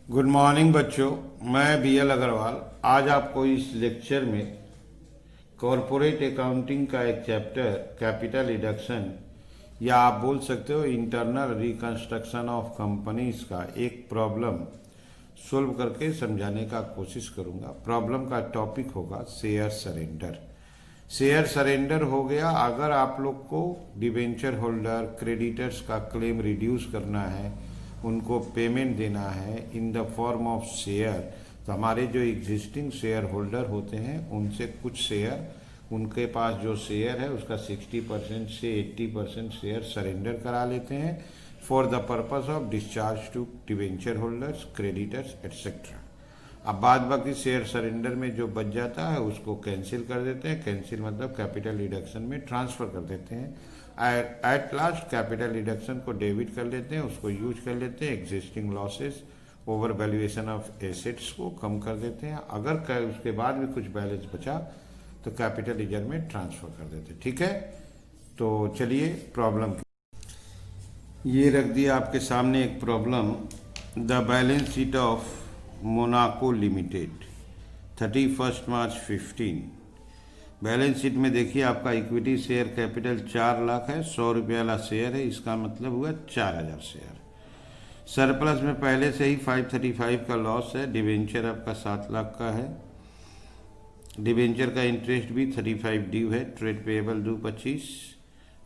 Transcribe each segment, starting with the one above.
Good morning बच्चों, मैं BL Agarwal आज आपको इस लेक्चर में कॉरपोरेट अकाउंटिंग का एक चैप्टर कैपिटल रिडक्शन या आप बोल सकते हो इंटरनल रिकंस्ट्रक्शन ऑफ कंपनीज का एक प्रॉब्लम सोल्व करके समझाने का कोशिश करूंगा। प्रॉब्लम का टॉपिक होगा शेयर सरेंडर। शेयर सरेंडर हो गया अगर आप लोग को डिबेंचर होल्डर क्रेडिटर्स का क्लेम रिड्यूस करना है, उनको पेमेंट देना है in the form of share, तो हमारे जो एग्जिस्टिंग शेयर होल्डर होते हैं उनसे कुछ शेयर, उनके पास जो शेयर है उसका 60% से 80% शेयर सरेंडर करा लेते हैं for the purpose of discharge to debenture holders creditors etcetera. अब बाद बाकी शेयर सरेंडर में जो बच जाता है उसको कैंसिल कर देते हैं। कैंसिल मतलब कैपिटल रिडक्शन में ट्रांसफर कर देते हैं। एट लास्ट कैपिटल रिडक्शन को डेबिट कर लेते हैं, उसको यूज कर लेते हैं existing losses over valuation of assets को कम कर देते हैं। अगर उसके बाद भी कुछ बैलेंस बचा तो कैपिटल रिजर्व में ट्रांसफर कर देते हैं। ठीक है, तो चलिए प्रॉब्लम ये रख दिया आपके सामने एक problem. The balance sheet of Monaco limited 31 March 15। Balance sheet में देखिए आपका इक्विटी शेयर कैपिटल 4 लाख है, 100 रुपये वाला शेयर है, इसका मतलब हुआ 4000 शेयर। सरप्लस में पहले से ही 535 का लॉस है। डिवेंचर आपका 7 लाख का है। डिवेंचर का इंटरेस्ट भी 35 ड्यू है। Trade payable due 25,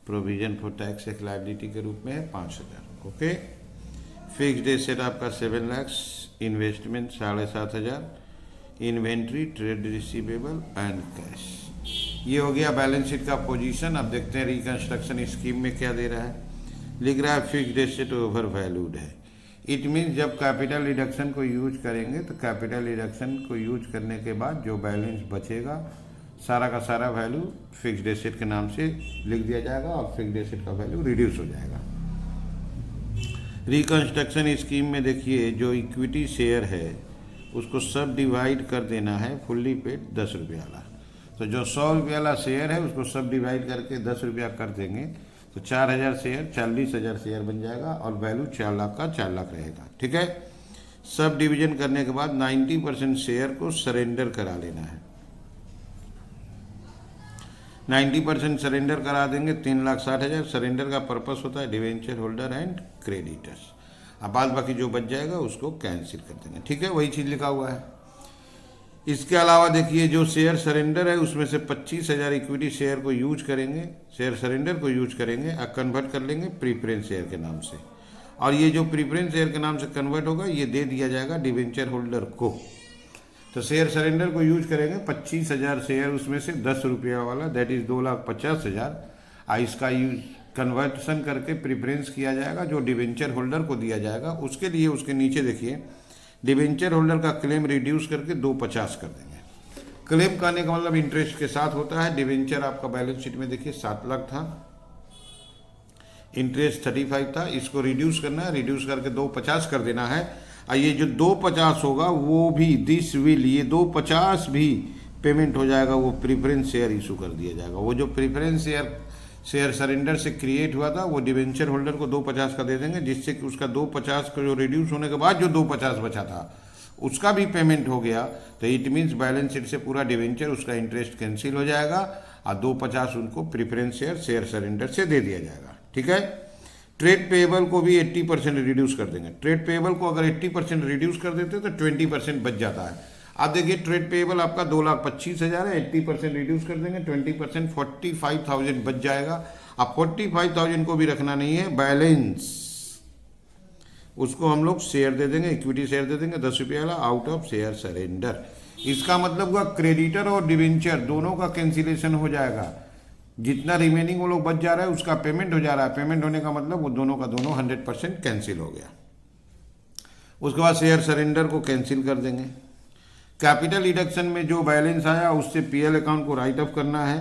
provision for tax एक लायबिलिटी के रूप में है 5000। ओके, फिक्स्ड एसेट आपका 7 lakh, investment 7500, inventory trade receivable and cash. ये हो गया बैलेंस शीट का पोजीशन। अब देखते हैं रिकंस्ट्रक्शन स्कीम में क्या दे रहा है। लिख रहा है फिक्स्ड एसेट ओवर वैल्यूड है। इट मीन्स जब कैपिटल रिडक्शन को यूज करेंगे तो कैपिटल रिडक्शन को यूज करने के बाद जो बैलेंस बचेगा सारा का सारा वैल्यू फिक्स्ड एसेट के नाम से लिख दिया जाएगा और फिक्स्ड एसेट का वैल्यू रिड्यूस हो जाएगा। रिकंस्ट्रक्शन स्कीम में देखिए जो इक्विटी शेयर है उसको सब डिवाइड कर देना है फुल्ली पेड 10 रुपये वाला। तो जो 100 रुपये वाला शेयर है उसको सब डिवाइड करके 10 रुपया कर देंगे तो 4000 शेयर 40,000 शेयर बन जाएगा और वैल्यू 4 लाख का 4 लाख रहेगा। ठीक है, सब डिवीजन करने के बाद 90% शेयर को सरेंडर करा लेना है। 90% सरेंडर करा देंगे 3,60,000। सरेंडर का पर्पस होता है डिवेंचर होल्डर एंड क्रेडिटर्स। अब बाद बाकी जो बच जाएगा उसको कैंसिल कर देंगे। ठीक है, वही चीज़ लिखा हुआ है। इसके अलावा देखिए जो शेयर सरेंडर है उसमें से 25,000 इक्विटी शेयर को यूज करेंगे, शेयर सरेंडर को यूज करेंगे और कन्वर्ट कर लेंगे प्रीफरेंस शेयर के नाम से। और ये जो प्रीफरेंस शेयर के नाम से कन्वर्ट होगा ये दे दिया जाएगा डिवेंचर होल्डर को। तो शेयर सरेंडर को यूज करेंगे 25,000 शेयर, उसमें से 10 रुपया वाला दैट इज 2,50,000। इसका यूज कन्वर्सन करके प्रीफरेंस किया जाएगा जो डिवेंचर होल्डर को दिया जाएगा। उसके लिए उसके नीचे देखिए डिवेंचर होल्डर का क्लेम रिड्यूस करके 250 कर देंगे। क्लेम करने का मतलब इंटरेस्ट के साथ होता है। डिवेंचर आपका बैलेंस शीट में देखिए 7 लाख था, इंटरेस्ट 35 था, इसको रिड्यूस करना है, रिड्यूस करके 250 कर देना है। और ये जो 250 होगा वो भी दिस विल, ये 250 भी पेमेंट हो जाएगा, वो प्रीफरेंस शेयर इशू कर दिया जाएगा। वो जो प्रीफरेंस शेयर सरेंडर से क्रिएट हुआ था वो डिवेंचर होल्डर को 250 का दे देंगे, जिससे कि उसका 250 का जो रिड्यूस होने के बाद जो 250 बचा था उसका भी पेमेंट हो गया। तो इट मीन्स बैलेंस शीट से पूरा डिवेंचर उसका इंटरेस्ट कैंसिल हो जाएगा और 250 उनको प्रीफरेंस शेयर सरेंडर से दे दिया जाएगा। ठीक है, ट्रेड पेएबल को भी 80% रिड्यूस कर देंगे। ट्रेड पेएबल को अगर 80% रिड्यूस कर देते तो 20% बच जाता है। अब देखिए ट्रेड पेएबल आपका 2,25,000 है, 80% रिड्यूस कर देंगे 20% 45,000 बच जाएगा। अब 45,000 को भी रखना नहीं है, बैलेंस उसको हम लोग शेयर दे देंगे, इक्विटी शेयर दे देंगे 10 रुपये वाला आउट ऑफ शेयर सरेंडर। इसका मतलब हुआ क्रेडिटर और डिवेंचर दोनों का कैंसिलेशन हो जाएगा। जितना रिमेनिंग वो लोग बच जा रहा है उसका पेमेंट हो जा रहा है। पेमेंट होने का मतलब वो दोनों का दोनों 100% कैंसिल हो गया। उसके बाद शेयर सरेंडर को कैंसिल कर देंगे। कैपिटल रिडक्शन में जो बैलेंस आया उससे पीएल अकाउंट को राइट ऑफ करना है।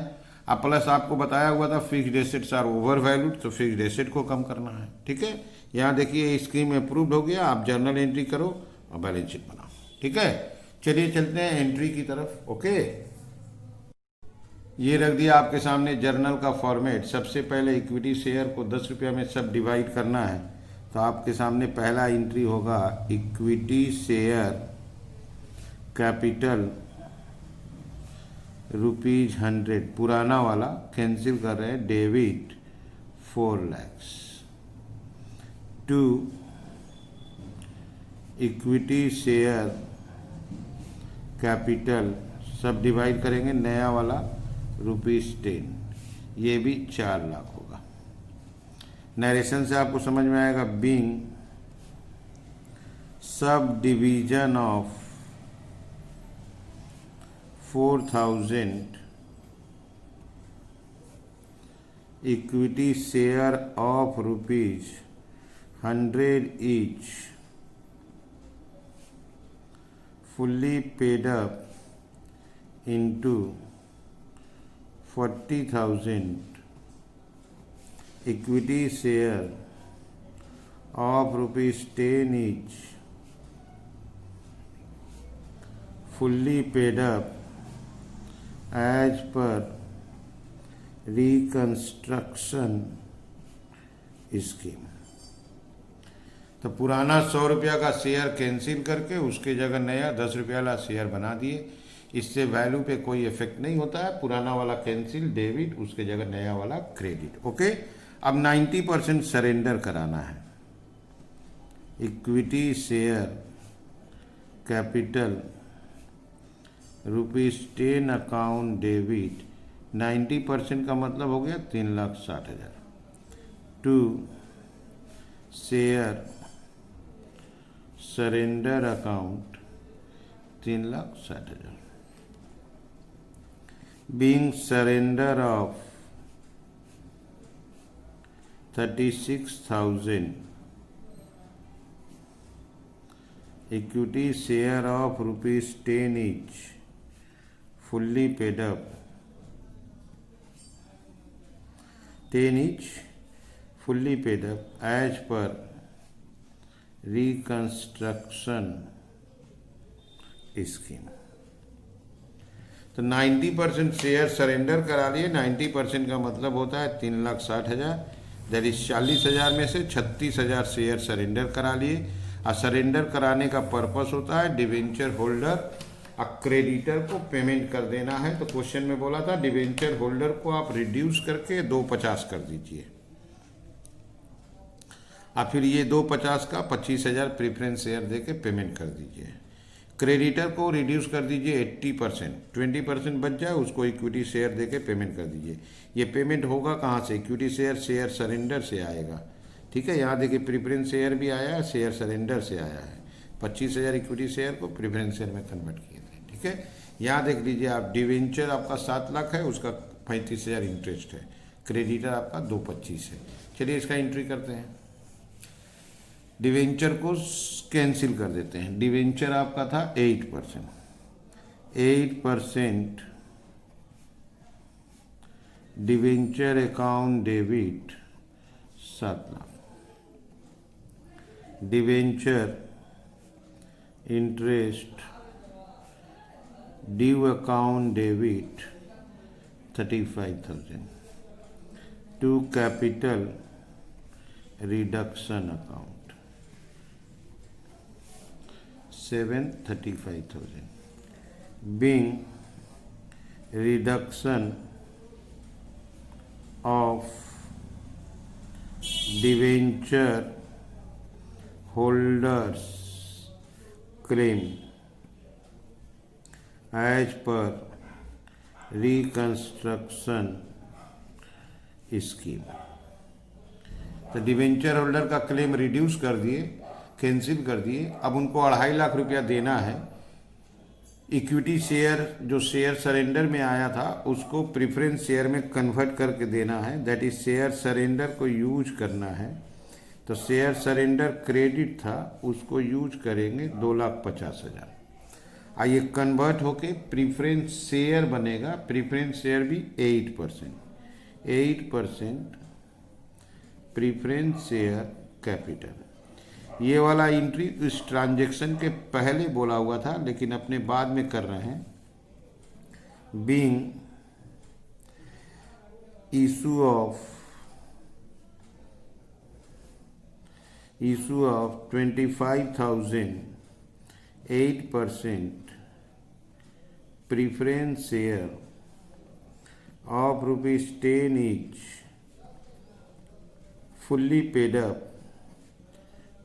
अब प्लस आपको बताया हुआ था fixed assets are over valued, तो फिक्स्ड एसेट को कम करना है। ठीक है, यहाँ देखिए स्कीम अप्रूव्ड हो गया। आप जर्नल एंट्री करो और बैलेंस शीट बनाओ। ठीक है, चलिए चलते हैं एंट्री की तरफ। ओके, ये रख दिया आपके सामने जर्नल का फॉर्मेट। सबसे पहले इक्विटी शेयर को 10 रुपया में सब डिवाइड करना है तो आपके सामने पहला एंट्री होगा इक्विटी शेयर कैपिटल ₹100, पुराना वाला कैंसिल कर रहे हैं, debit 4 lakhs। 2 equity share capital, सब डिवाइड करेंगे, नया वाला ₹10, ये भी 4 लाख होगा। नरेशन से आपको समझ में आएगा, being sub division of 4,000 equity share of ₹100 each fully paid up into 40,000 equity share of ₹10 each fully paid up as per reconstruction scheme. तो पुराना 100 रुपया का शेयर कैंसिल करके उसके जगह नया 10 रुपया वाला शेयर बना दिए। इससे वैल्यू पे कोई इफेक्ट नहीं होता है। पुराना वाला कैंसिल डेबिट, उसके जगह नया वाला क्रेडिट। ओके, अब 90% सरेंडर कराना है। Equity share capital ₹10 account debit, 90% का मतलब हो गया 3,60,000। 2 share surrender account 3,60,000, being surrender of 36,000 equity share of ₹10 each fully paid up, 10 each fully paid up as per reconstruction scheme। तो 90% शेयर सरेंडर करा लिए। 90% का मतलब होता है 3,60,000, दैट इज 40,000 में से 36,000 शेयर सरेंडर करा लिए। और सरेंडर कराने का पर्पस होता है डिवेंचर होल्डर क्रेडिटर को पेमेंट कर देना है। तो क्वेश्चन में बोला था डिवेंचर होल्डर को आप रिड्यूस करके 250 कर दीजिए, और फिर ये 250 का 25,000 प्रेफरेंस शेयर देके पेमेंट कर दीजिए। क्रेडिटर को रिड्यूस कर दीजिए 80%, 20% बच जाए उसको इक्विटी शेयर देके पेमेंट कर दीजिए। ये पेमेंट होगा कहाँ से? इक्विटी शेयर सरेंडर से आएगा। ठीक है, यहाँ देखिए प्रेफरेंस शेयर भी आया है, शेयर सरेंडर से आया है। 25,000 इक्विटी शेयर को प्रेफरेंस शेयर में कन्वर्ट किए थे। ठीक है, यहाँ देख लीजिए आप, डिवेंचर आपका 7 लाख है, उसका 35,000 इंटरेस्ट है, क्रेडिटर आपका 225 है। चलिए इसका एंट्री करते हैं। डिवेंचर को कैंसिल कर देते हैं। डिवेंचर आपका था 8% debenture account debit 7 lakh, debenture interest due account debit 35,000 to capital reduction account 35,000 being reduction of debenture holders claim as per reconstruction scheme. तो डिवेंचर होल्डर का क्लेम रिड्यूस कर दिए, कैंसिल कर दिए। अब उनको 2.5 लाख रुपया देना है। इक्विटी शेयर जो शेयर सरेंडर में आया था उसको प्रेफरेंस शेयर में कन्वर्ट करके देना है, दैट इज शेयर सरेंडर को यूज करना है। तो शेयर सरेंडर क्रेडिट था, उसको यूज करेंगे 2,50,000। ये कन्वर्ट होके प्रेफरेंस शेयर बनेगा। प्रेफरेंस शेयर भी 8% प्रेफरेंस शेयर कैपिटल। ये वाला एंट्री इस ट्रांजैक्शन के पहले बोला हुआ था, लेकिन अपने बाद में कर रहे हैं। Being issue of issue of 25,000 8% preference share of rupees 10 each fully paid up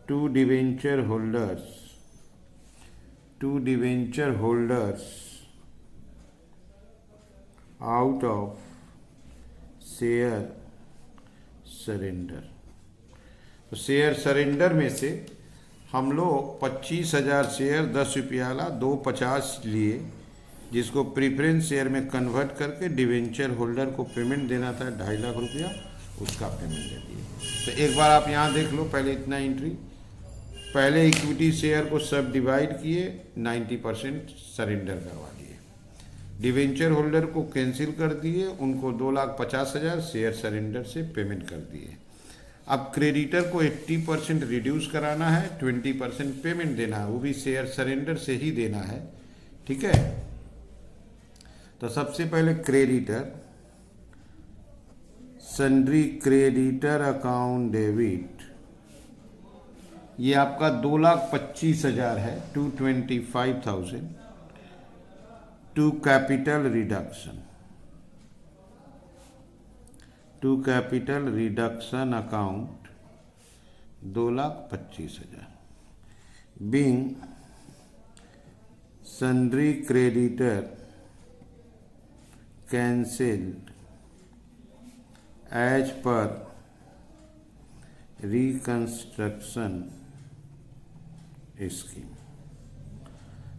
to debenture holders out of share surrender. तो शेयर सरेंडर में से हम लोग 25,000 शेयर 10 रुपया वाला 250 लिए, जिसको प्रीफरेंस शेयर में कन्वर्ट करके डिवेंचर होल्डर को पेमेंट देना था 2.5 लाख रुपया, उसका पेमेंट दे दिए। तो एक बार आप यहाँ देख लो, पहले इतना एंट्री, पहले इक्विटी शेयर को सब डिवाइड किए, 90% सरेंडर करवा दिए, डिवेंचर होल्डर को कैंसिल कर दिए, उनको 2,50,000 शेयर सरेंडर से पेमेंट कर दिए। अब क्रेडिटर को 80% रिड्यूस कराना है, 20% पेमेंट देना है, वो भी शेयर सरेंडर से ही देना है, ठीक है। तो सबसे पहले creditor, sundry creditor account debit, ये आपका 2,25,000 है, 225,000 to capital reduction account 2,25,000 being sundry creditor cancelled as per reconstruction scheme.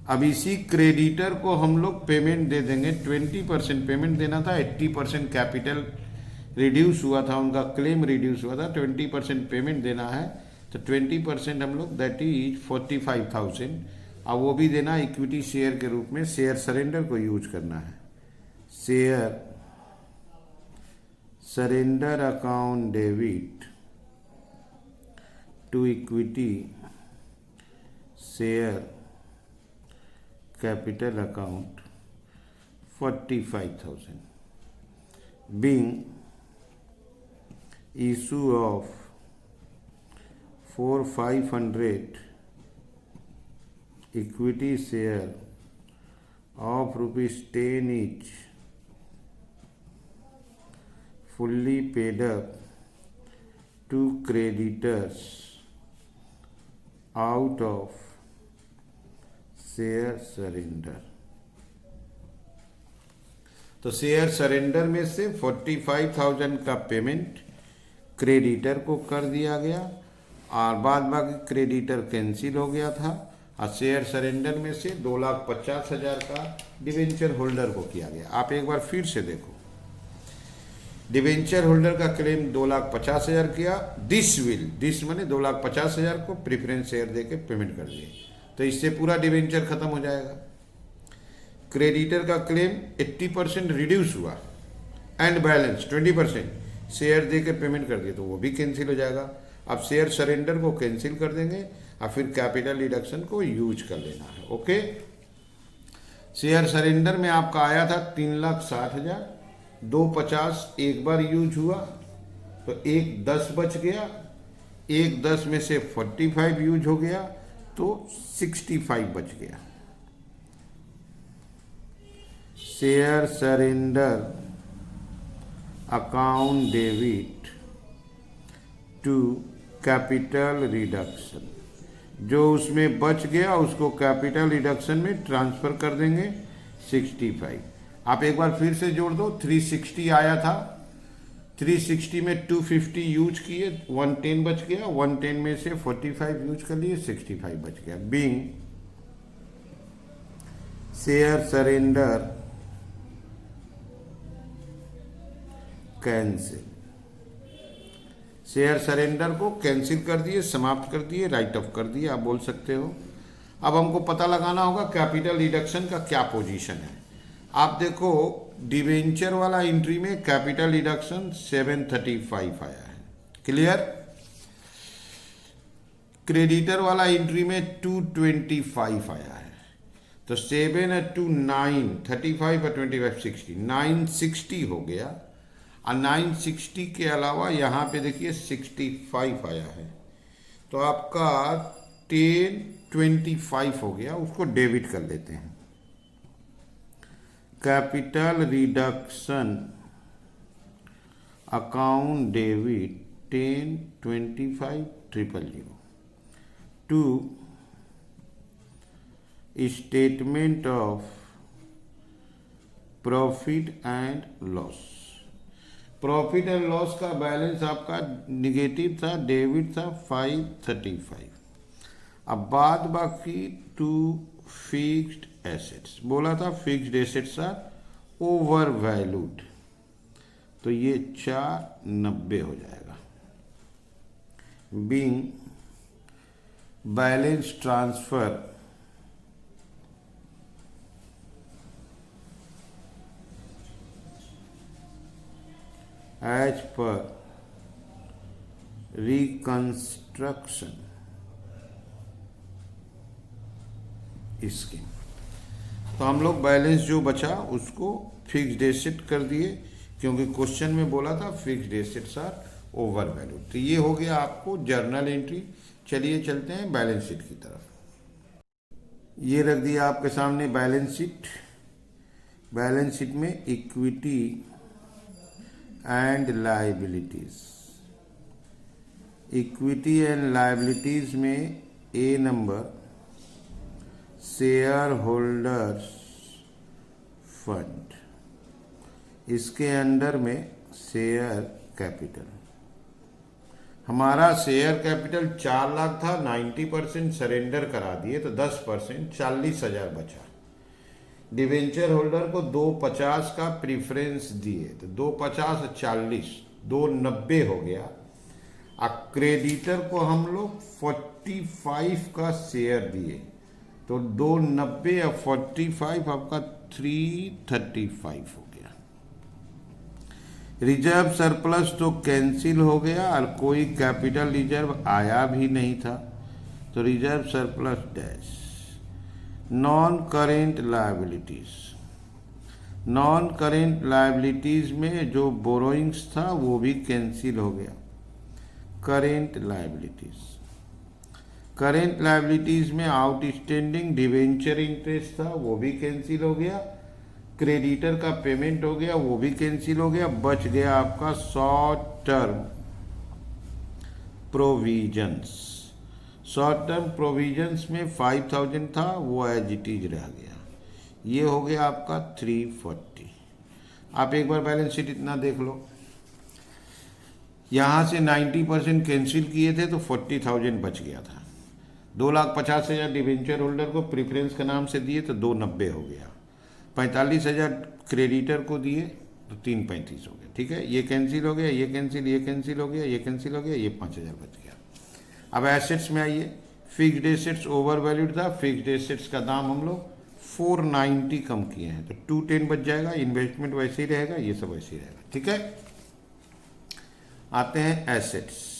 अब इसी क्रेडिटर को हम लोग पेमेंट दे देंगे, 20% पेमेंट देना था, 80% कैपिटल रिड्यूस हुआ था, उनका क्लेम रिड्यूस हुआ था, 20% पेमेंट देना है। तो 20% हम लोग दैट इज 45,000, अब वो भी देना इक्विटी शेयर के रूप में, शेयर सरेंडर को यूज करना है। Share surrender account debit to equity share capital account 45,000 being issue of 4,500 equity share of rupees 10 each fully paid up to creditors out of share surrender. तो share surrender में से 45,000 का payment creditor को कर दिया गया और बाद बाकी क्रेडिटर कैंसिल हो गया था, और शेयर सरेंडर में से 2,50,000 का डिवेंचर होल्डर को किया गया। आप एक बार फिर से देखो, डिवेंचर होल्डर का क्लेम 2,50,000 किया, दिस माने 2,50,000 को प्रेफरेंस शेयर देके पेमेंट कर दिए, तो इससे पूरा डिवेंचर खत्म हो जाएगा। क्रेडिटर का क्लेम 80% रिड्यूस हुआ एंड बैलेंस 20% शेयर दे के पेमेंट कर दिए, तो वो भी कैंसिल हो जाएगा। अब शेयर सरेंडर को कैंसिल कर देंगे और फिर कैपिटल रिडक्शन को यूज कर लेना है। ओके, शेयर सरेंडर में आपका आया था 3,60,000, 250 एक बार यूज हुआ तो 1,10 बच गया, 1,10 में से 45 यूज हो गया तो 65 बच गया। Share surrender account debit to capital reduction, जो उसमें बच गया उसको कैपिटल रिडक्शन में ट्रांसफर कर देंगे 65। आप एक बार फिर से जोड़ दो, 360 आया था, 360 में 250 यूज किए, 110 बच गया, 110 में से 45 यूज कर लिए, 65 बच गया। Being share surrender cancel, share surrender को कैंसिल कर दिए, समाप्त कर दिए, राइट ऑफ कर दिए, आप बोल सकते हो। अब हमको पता लगाना होगा कैपिटल रिडक्शन का क्या पोजीशन है। आप देखो, डिवेंचर वाला एंट्री में कैपिटल रिडक्शन 735 आया है, क्लियर। क्रेडिटर वाला एंट्री में 225 आया है, तो 7 और 2 9, 35 और 25 60, 960 हो गया। और 960 के अलावा यहाँ पे देखिए 65 आया है, तो आपका 1025 हो गया, उसको डेबिट कर लेते हैं। Capital reduction account debit 1025,000 to statement of profit and loss. Profit and loss का बैलेंस आपका निगेटिव था, डेबिट था 535। अब बाद बाकी टू फिक्स्ड एसेट्स, बोला था fixed assets are over valued, तो ये 490 हो जाएगा। Being balance transfer as per reconstruction scheme. तो हम लोग बैलेंस जो बचा उसको फिक्स्ड एसेट कर दिए, क्योंकि क्वेश्चन में बोला था fixed assets are over valued. तो ये हो गया आपको जर्नल एंट्री। चलिए चलते हैं बैलेंस शीट की तरफ। ये रख दिया आपके सामने बैलेंस शीट। बैलेंस शीट में equity and liabilities. Equity and liabilities में ए नंबर शेयर होल्डर्स फंड, इसके अंडर में शेयर कैपिटल। हमारा शेयर कैपिटल 4 लाख था, 90% सरेंडर करा दिए तो 10% 40,000 बचा। डिवेंचर होल्डर को 250 का प्रीफरेंस दिए तो 250 और 40 290 हो गया। क्रेडिटर को हम लोग 45 का शेयर दिए तो 290 और 45 आपका 335 हो गया। रिजर्व सरप्लस तो कैंसिल हो गया और कोई कैपिटल रिजर्व आया भी नहीं था, तो reserve surplus dash. Non current liabilities. Non current liabilities में जो बोरोइंग्स था वो भी कैंसिल हो गया। Current liabilities. करेंट लायबिलिटीज में आउटस्टैंडिंग डिवेंचर इंटरेस्ट था वो भी कैंसिल हो गया। क्रेडिटर का पेमेंट हो गया वो भी कैंसिल हो गया। बच गया आपका short term provisions. Short term provisions में 5,000 था वो एज इट इज रह गया। ये हो गया आपका 340। आप एक बार बैलेंस शीट इतना देख लो। यहाँ से 90% कैंसिल किए थे तो 40,000 बच गया था। 2,50,000 डिवेंचर होल्डर को प्रेफरेंस के नाम से दिए तो 290 हो गया। 45,000 क्रेडिटर को दिए तो 335 हो गया। ठीक है, ये कैंसिल हो गया, ये कैंसिल, ये कैंसिल हो गया, ये कैंसिल हो गया, ये 5,000 बच गया। अब एसेट्स में आइए। फिक्स्ड एसेट्स ओवर वैल्यूड था। फिक्स्ड एसेट्स का दाम हम लोग 490 कम किए हैं तो 210 बच जाएगा। इन्वेस्टमेंट वैसे ही रहेगा, ये सब वैसे ही रहेगा। ठीक है, आते हैं एसेट्स।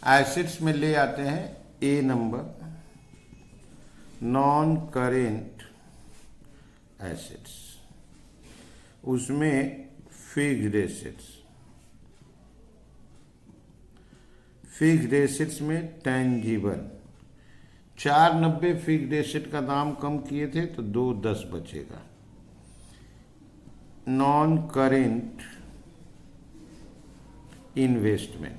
एसेट्स में ले आते हैं ए नंबर नॉन करेंट एसेट्स। उसमें फिक्स्ड एसेट्स। फिक्स्ड एसेट्स में टेंजिबल 490 फिक्स्ड एसेट का दाम कम किए थे तो 210 बचेगा। Non current investment.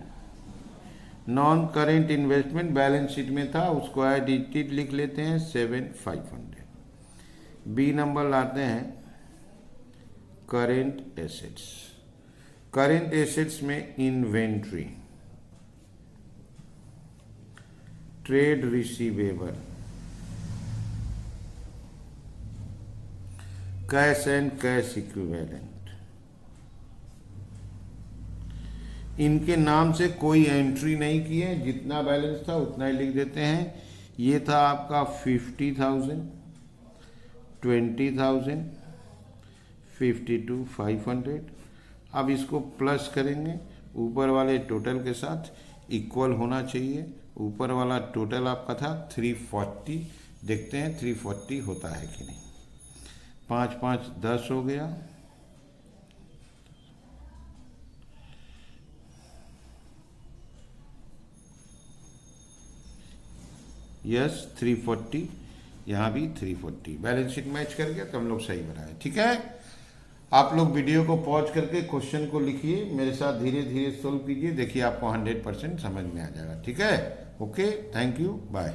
Non current investment balance sheet में था, उसको एज इट इज लिख लेते हैं 7,500। बी नंबर लाते हैं करेंट एसेट्स। करेंट एसेट्स में inventory, trade receivable, cash and cash equivalent. इनके नाम से कोई एंट्री नहीं की है, जितना बैलेंस था उतना ही लिख देते हैं। ये था आपका 50,000, 20,000, 52,500। अब इसको प्लस करेंगे, ऊपर वाले टोटल के साथ इक्वल होना चाहिए। ऊपर वाला टोटल आपका था 340, देखते हैं 340 होता है कि नहीं। 5 5 10 हो गया। यस 340, यहाँ भी 340, बैलेंस शीट मैच कर गया तो हम लोग सही बनाए। ठीक है, आप लोग वीडियो को पॉज करके क्वेश्चन को लिखिए, मेरे साथ धीरे धीरे सोल्व कीजिए, देखिए आपको 100% समझ में आ जाएगा। ठीक है, ओके, थैंक यू, बाय।